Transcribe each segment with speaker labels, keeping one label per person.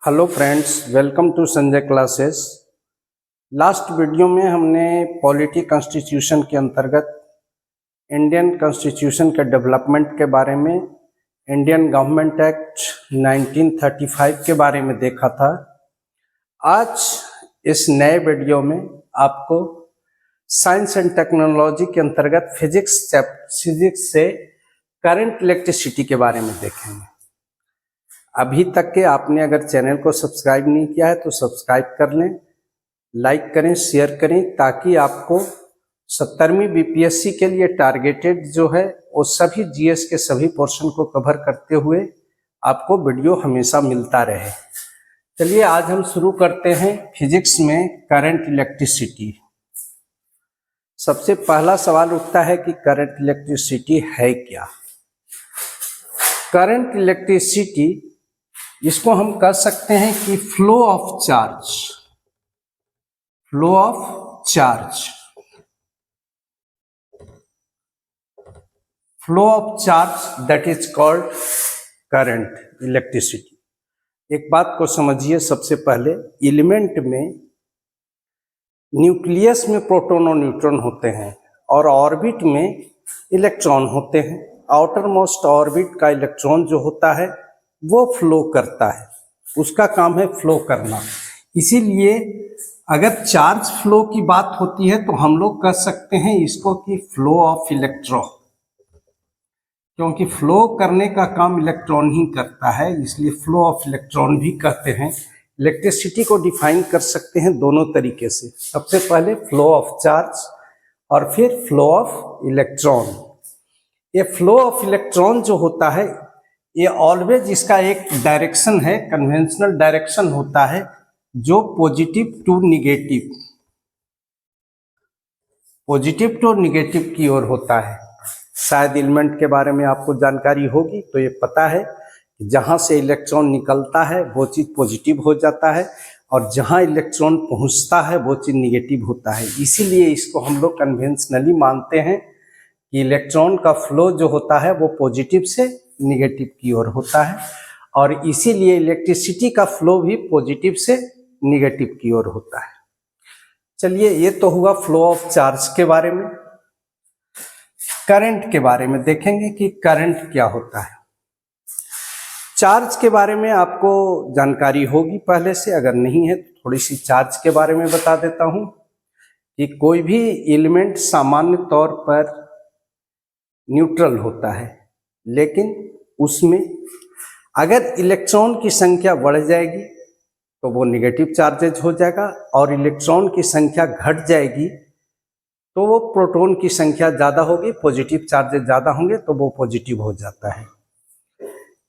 Speaker 1: Hello friends, welcome to Sanjay classes. Last video में हमने polity constitution के अंतर्गत इंडियन कॉन्स्टिट्यूशन के डेवलपमेंट के बारे में, इंडियन गवर्नमेंट एक्ट 1935 के बारे में देखा था। आज इस नए वीडियो में आपको साइंस एंड टेक्नोलॉजी के अंतर्गत फिजिक्स से करंट इलेक्ट्रिसिटी के बारे में देखेंगे। अभी तक के आपने अगर चैनल को सब्सक्राइब नहीं किया है तो सब्सक्राइब कर लें, लाइक करें, शेयर करें, ताकि आपको 70वीं बीपीएससी के लिए टारगेटेड जो है वो सभी जीएस के सभी पोर्शन को कवर करते हुए आपको वीडियो हमेशा मिलता रहे। चलिए आज हम शुरू करते हैं फिजिक्स में करंट इलेक्ट्रिसिटी। सबसे पहला सवाल उठता है कि करंट इलेक्ट्रिसिटी है क्या। करंट इलेक्ट्रिसिटी इसको हम कह सकते हैं कि flow of charge that is called current electricity. एक बात को समझिए, सबसे पहले एलिमेंट में न्यूक्लियस में प्रोटॉन और न्यूट्रॉन होते हैं और ऑर्बिट में इलेक्ट्रॉन होते हैं। आउटर मोस्ट ऑर्बिट का इलेक्ट्रॉन जो होता है वो फ्लो करता है, उसका काम है फ्लो करना। इसीलिए अगर चार्ज फ्लो की बात होती है तो हम लोग कह सकते हैं इसको कि फ्लो ऑफ इलेक्ट्रॉन, क्योंकि फ्लो करने का काम इलेक्ट्रॉन ही करता है, इसलिए फ्लो ऑफ इलेक्ट्रॉन भी कहते हैं। इलेक्ट्रिसिटी को डिफाइन कर सकते हैं दोनों तरीके से, सबसे पहले फ्लो ऑफ चार्ज और फिर फ्लो ऑफ इलेक्ट्रॉन। ये फ्लो ऑफ इलेक्ट्रॉन जो होता है ये ऑलवेज इसका एक डायरेक्शन है, कन्वेंशनल डायरेक्शन होता है जो पॉजिटिव टू निगेटिव की ओर होता है। शायद एलिमेंट के बारे में आपको जानकारी होगी तो ये पता है कि जहाँ से इलेक्ट्रॉन निकलता है वो चीज़ पॉजिटिव हो जाता है और जहाँ इलेक्ट्रॉन पहुँचता है वो चीज़ निगेटिव होता है। इसीलिए इसको हम लोग कन्वेंशनली मानते हैं कि इलेक्ट्रॉन का फ्लो जो होता है वो पॉजिटिव से निगेटिव की ओर होता है और इसीलिए इलेक्ट्रिसिटी का फ्लो भी पॉजिटिव से निगेटिव की ओर होता है। चलिए, ये तो हुआ फ्लो ऑफ चार्ज के बारे में। करंट के बारे में देखेंगे कि करंट क्या होता है। चार्ज के बारे में आपको जानकारी होगी पहले से, अगर नहीं है तो थोड़ी सी चार्ज के बारे में बता देता हूं कि कोई भी एलिमेंट सामान्य तौर पर न्यूट्रल होता है, लेकिन उसमें अगर इलेक्ट्रॉन की संख्या बढ़ जाएगी तो वो नेगेटिव चार्जेज हो जाएगा और इलेक्ट्रॉन की संख्या घट जाएगी तो वो प्रोटॉन की संख्या ज़्यादा होगी, पॉजिटिव चार्जेज ज़्यादा होंगे तो वो पॉजिटिव हो जाता है।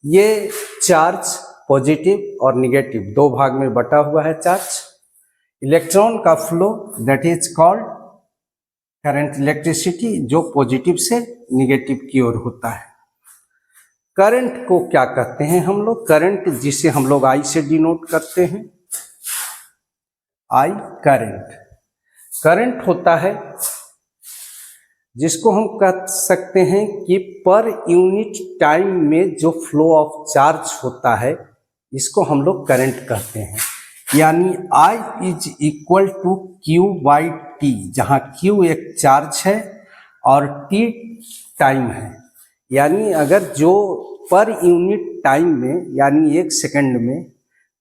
Speaker 1: ये चार्ज पॉजिटिव और निगेटिव दो भाग में बटा हुआ है चार्ज। इलेक्ट्रॉन का flow that is called current electricity, जो पॉजिटिव से निगेटिव की ओर होता है। करंट को क्या कहते हैं हम लोग? करंट जिसे हम लोग आई से डिनोट करते हैं, आई करंट होता है जिसको हम कह सकते हैं कि पर यूनिट टाइम में जो फ्लो ऑफ चार्ज होता है इसको हम लोग करंट कहते हैं। यानी I is equal to Q by T, जहाँ Q एक चार्ज है और T टाइम है। यानी अगर जो पर यूनिट टाइम में यानी 1 सेकंड में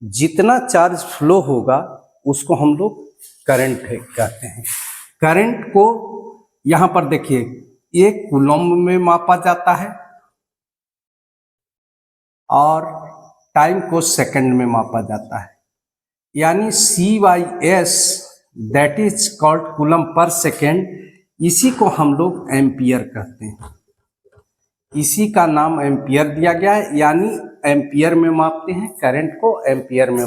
Speaker 1: जितना चार्ज फ्लो होगा उसको हम लोग करंट कहते हैं। करंट को यहाँ पर देखिए, एक कूलम्ब में मापा जाता है और टाइम को सेकंड में मापा जाता है। यानी C/S that is called coulomb पर सेकेंड, इसी को हम लोग एम्पियर कहते हैं। इसी का नाम एम्पियर दिया गया है, यानी एम्पियर में मापते हैं, करंट को एम्पियर में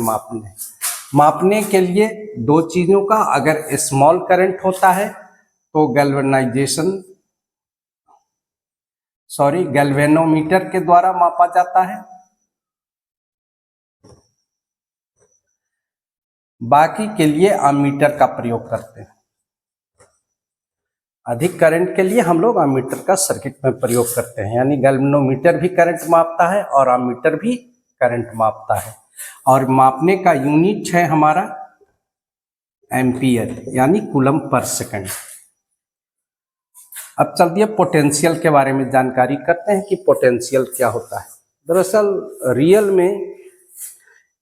Speaker 1: मापने के लिए दो चीज़ों का, अगर स्मॉल करंट होता है तो गैल्वेनोमीटर के द्वारा मापा जाता है। बाकी के लिए अमीटर का प्रयोग करते हैं। अधिक करंट के लिए हम लोग अमीटर का सर्किट में प्रयोग करते हैं, यानी गैल्वेनोमीटर भी करंट मापता है और अमीटर भी करंट मापता है। और मापने का यूनिट है हमारा एम्पियर यानी कूलम पर सेकंड। अब चलिए पोटेंशियल के बारे में जानकारी करते हैं कि पोटेंशियल क्या होता है। दरअसल रियल में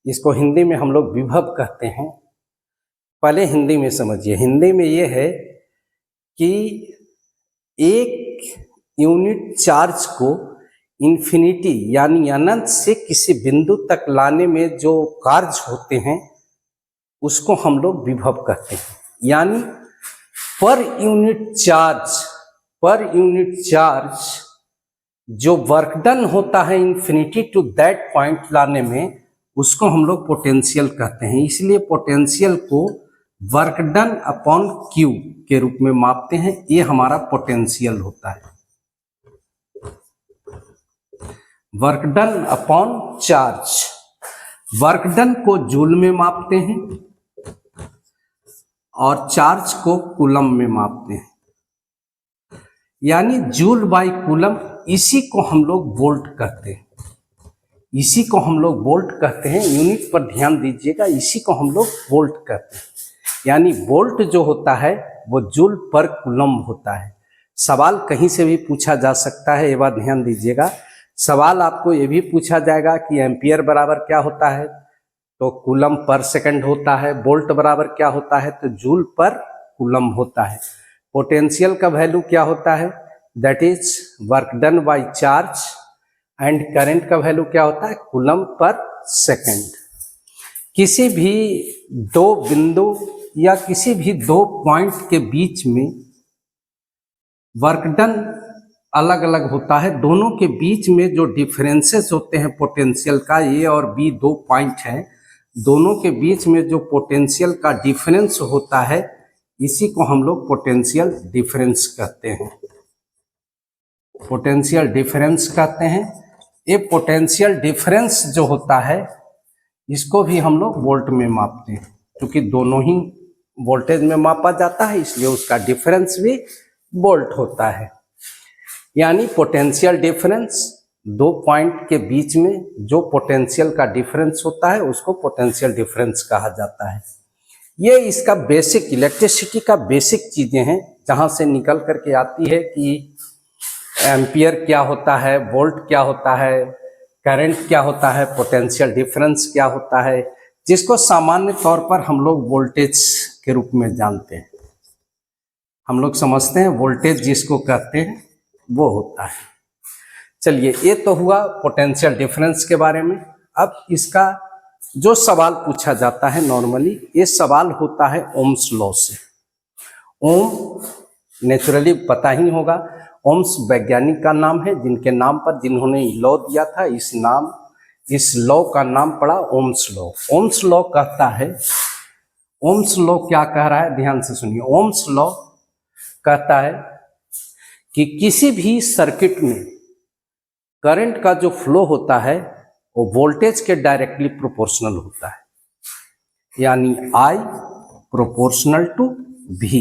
Speaker 1: इसको हिंदी में हम लोग विभव कहते हैं। पहले हिंदी में समझिए। हिंदी में ये है कि एक यूनिट चार्ज को इन्फिनिटी यानी अनंत से किसी बिंदु तक लाने में जो कार्य होते हैं उसको हम लोग विभव कहते हैं। यानी पर यूनिट चार्ज जो वर्क डन होता है इन्फिनिटी टू दैट पॉइंट लाने में उसको हम लोग पोटेंशियल कहते हैं। इसलिए पोटेंशियल को वर्क डन अपॉन क्यू के रूप में मापते हैं। ये हमारा पोटेंशियल होता है। Work done upon charge. Work done को जूल में मापते हैं और चार्ज को कूलम में मापते हैं। यानी जूल बाई कूलम, इसी को हम लोग वोल्ट कहते हैं। इसी को हम लोग वोल्ट कहते हैं। यूनिट पर ध्यान दीजिएगा, इसी को हम लोग वोल्ट कहते हैं। यानी वोल्ट जो होता है वो जूल पर कूलम होता है। सवाल कहीं से भी पूछा जा सकता है, ये बात ध्यान दीजिएगा। सवाल आपको ये भी पूछा जाएगा कि एम्पियर बराबर क्या होता है, तो कूलम पर सेकंड होता है। वोल्ट बराबर क्या होता है, तो जूल पर कूलम होता है। पोटेंशियल का वैल्यू क्या होता है, that is work done by charge. And current का वैल्यू क्या होता है, कूलम पर सेकंड। किसी भी दो बिंदु या किसी भी दो पॉइंट के बीच में वर्क डन अलग अलग होता है। दोनों के बीच में जो डिफरेंसेस होते हैं पोटेंशियल का, ए और बी दो पॉइंट हैं, दोनों के बीच में जो पोटेंशियल का डिफरेंस होता है इसी को हम लोग पोटेंशियल डिफरेंस कहते हैं। पोटेंशियल डिफरेंस कहते हैं। ये पोटेंशियल डिफरेंस जो होता है इसको भी हम लोग वोल्ट में मापते हैं, क्योंकि दोनों ही वोल्टेज में मापा जाता है, इसलिए उसका डिफरेंस भी वोल्ट होता है। यानी पोटेंशियल डिफरेंस, दो पॉइंट के बीच में जो पोटेंशियल का डिफरेंस होता है उसको पोटेंशियल डिफरेंस कहा जाता है। ये इसका बेसिक, इलेक्ट्रिसिटी का बेसिक चीजें हैं, जहां से निकल करके आती है कि एम्पियर क्या होता है, वोल्ट क्या होता है, करंट क्या होता है, पोटेंशियल डिफरेंस क्या होता है, जिसको सामान्य तौर पर हम लोग वोल्टेज के रूप में जानते हैं। हम लोग समझते हैं वोल्टेज जिसको कहते हैं वो होता है। चलिए, ये तो हुआ पोटेंशियल डिफरेंस के बारे में। अब इसका जो सवाल पूछा जाता है नॉर्मली, ये सवाल होता है ओम्स लॉ से। ओम नेचुरली पता ही होगा, ओम्स वैज्ञानिक का नाम है जिनके नाम पर जिन्होंने लॉ दिया था, इस लॉ का नाम पड़ा ओम्स लॉ। ओम्स लॉ कहता है, ओम्स लॉ क्या कह रहा है, ध्यान से सुनिए। ओम्स लॉ कहता है कि किसी भी सर्किट में करंट का जो फ्लो होता है वो वोल्टेज के डायरेक्टली प्रोपोर्शनल होता है। यानी I proportional to V,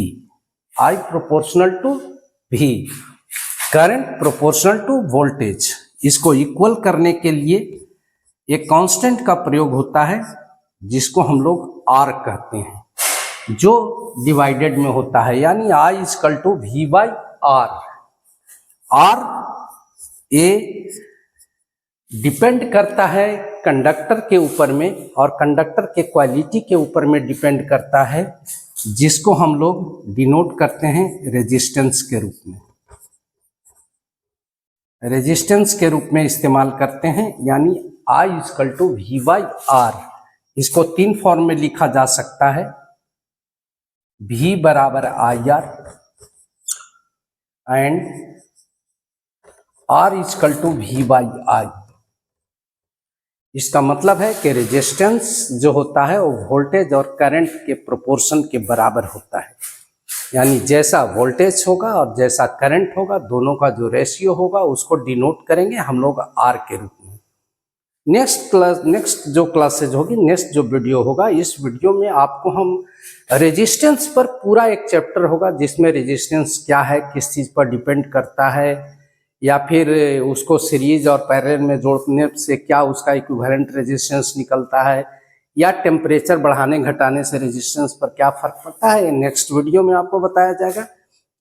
Speaker 1: I proportional to V, current proportional to voltage. इसको इक्वल करने के लिए एक कांस्टेंट का प्रयोग होता है जिसको हम लोग R कहते हैं, जो डिवाइडेड में होता है। यानी I equal to V by R। R ए डिपेंड करता है कंडक्टर के ऊपर में, और कंडक्टर के क्वालिटी के ऊपर में डिपेंड करता है, जिसको हम लोग डिनोट करते हैं रेजिस्टेंस के रूप में। रेजिस्टेंस के रूप में इस्तेमाल करते हैं। यानी I equal to V by R। इसको तीन फॉर्म में लिखा जा सकता है, V बराबर IR and R equal to V by I। इसका मतलब है कि रेजिस्टेंस जो होता है वो वोल्टेज और करंट के प्रोपोर्शन के बराबर होता है। यानी जैसा वोल्टेज होगा और जैसा करंट होगा, दोनों का जो रेशियो होगा उसको डिनोट करेंगे हम लोग R के रूप में। नेक्स्ट जो क्लासेज होगी, नेक्स्ट जो वीडियो होगा, इस वीडियो में आपको हम रेजिस्टेंस पर पूरा एक चैप्टर होगा, जिसमें रेजिस्टेंस क्या है, किस चीज़ पर डिपेंड करता है, या फिर उसको सीरीज और पैरेलल में जोड़ने से क्या उसका इक्विवेलेंट रेजिस्टेंस निकलता है, या टेम्परेचर बढ़ाने घटाने से रेजिस्टेंस पर क्या फर्क पड़ता है, नेक्स्ट वीडियो में आपको बताया जाएगा।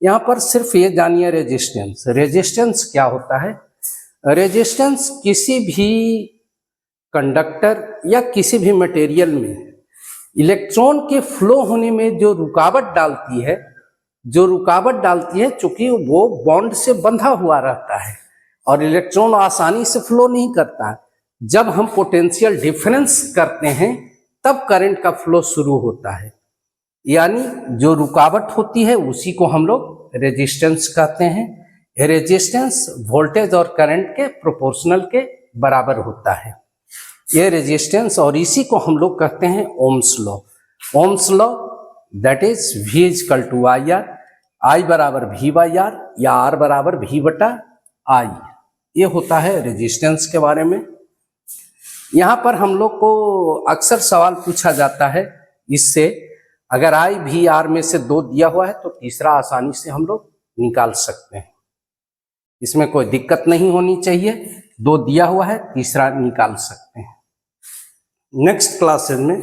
Speaker 1: यहाँ पर सिर्फ ये जानिए रेजिस्टेंस। रेजिस्टेंस क्या होता है? रेजिस्टेंस किसी भी कंडक्टर या किसी भी मटेरियल में इलेक्ट्रॉन के फ्लो होने में जो रुकावट डालती है, चूंकि वो बॉन्ड से बंधा हुआ रहता है और इलेक्ट्रॉन आसानी से फ्लो नहीं करता। जब हम पोटेंशियल डिफरेंस करते हैं तब करंट का फ्लो शुरू होता है, यानी जो रुकावट होती है उसी को हम लोग रेजिस्टेंस कहते हैं। रेजिस्टेंस वोल्टेज और करंट के प्रोपोर्शनल के बराबर होता है, ये रेजिस्टेंस, और इसी को हम लोग कहते हैं Ohm's law. Ohm's law that is V equal to I R, I बराबर V बाई आर या R बराबर V बटा I, ये होता है रेजिस्टेंस के बारे में। यहाँ पर हम लोग को अक्सर सवाल पूछा जाता है इससे, अगर I V R में से 2 दिया हुआ है तो तीसरा आसानी से हम लोग निकाल सकते हैं, इसमें कोई दिक्कत नहीं होनी चाहिए। 2 दिया हुआ है, तीसरा निकाल सकते हैं। नेक्स्ट क्लासेस में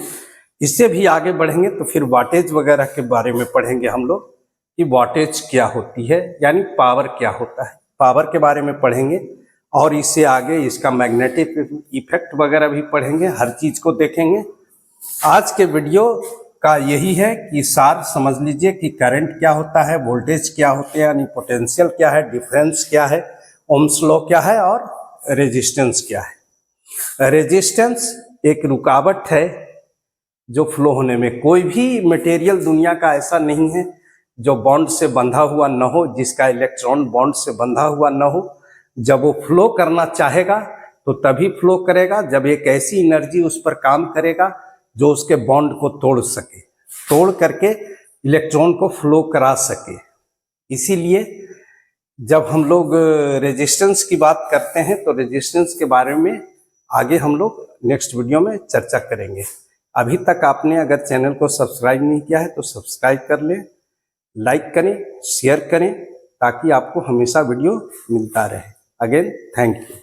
Speaker 1: इससे भी आगे बढ़ेंगे तो फिर वाटेज वगैरह के बारे में पढ़ेंगे हम लोग कि वाटेज क्या होती है, यानी पावर क्या होता है, पावर के बारे में पढ़ेंगे। और इससे आगे इसका मैग्नेटिक इफेक्ट वगैरह भी पढ़ेंगे, हर चीज को देखेंगे। आज के वीडियो का यही है कि सार समझ लीजिए कि करंट क्या होता है, वोल्टेज क्या होते हैं, यानी पोटेंशियल क्या है, डिफरेंस क्या है, ओम्स लॉ क्या है और रेजिस्टेंस क्या है। रेजिस्टेंस एक रुकावट है जो फ्लो होने में, कोई भी मटेरियल दुनिया का ऐसा नहीं है जो बॉन्ड से बंधा हुआ न हो, जिसका इलेक्ट्रॉन बॉन्ड से बंधा हुआ न हो। जब वो फ्लो करना चाहेगा तो तभी फ्लो करेगा जब एक ऐसी एनर्जी उस पर काम करेगा जो उसके बॉन्ड को तोड़ सके, तोड़ करके इलेक्ट्रॉन को फ्लो करा सके। इसीलिए जब हम लोग रेजिस्टेंस की बात करते हैं तो रेजिस्टेंस के बारे में आगे हम लोग नेक्स्ट वीडियो में चर्चा करेंगे। अभी तक आपने अगर चैनल को सब्सक्राइब नहीं किया है तो सब्सक्राइब कर लें, लाइक करें, शेयर करें, ताकि आपको हमेशा वीडियो मिलता रहे। Again thank you.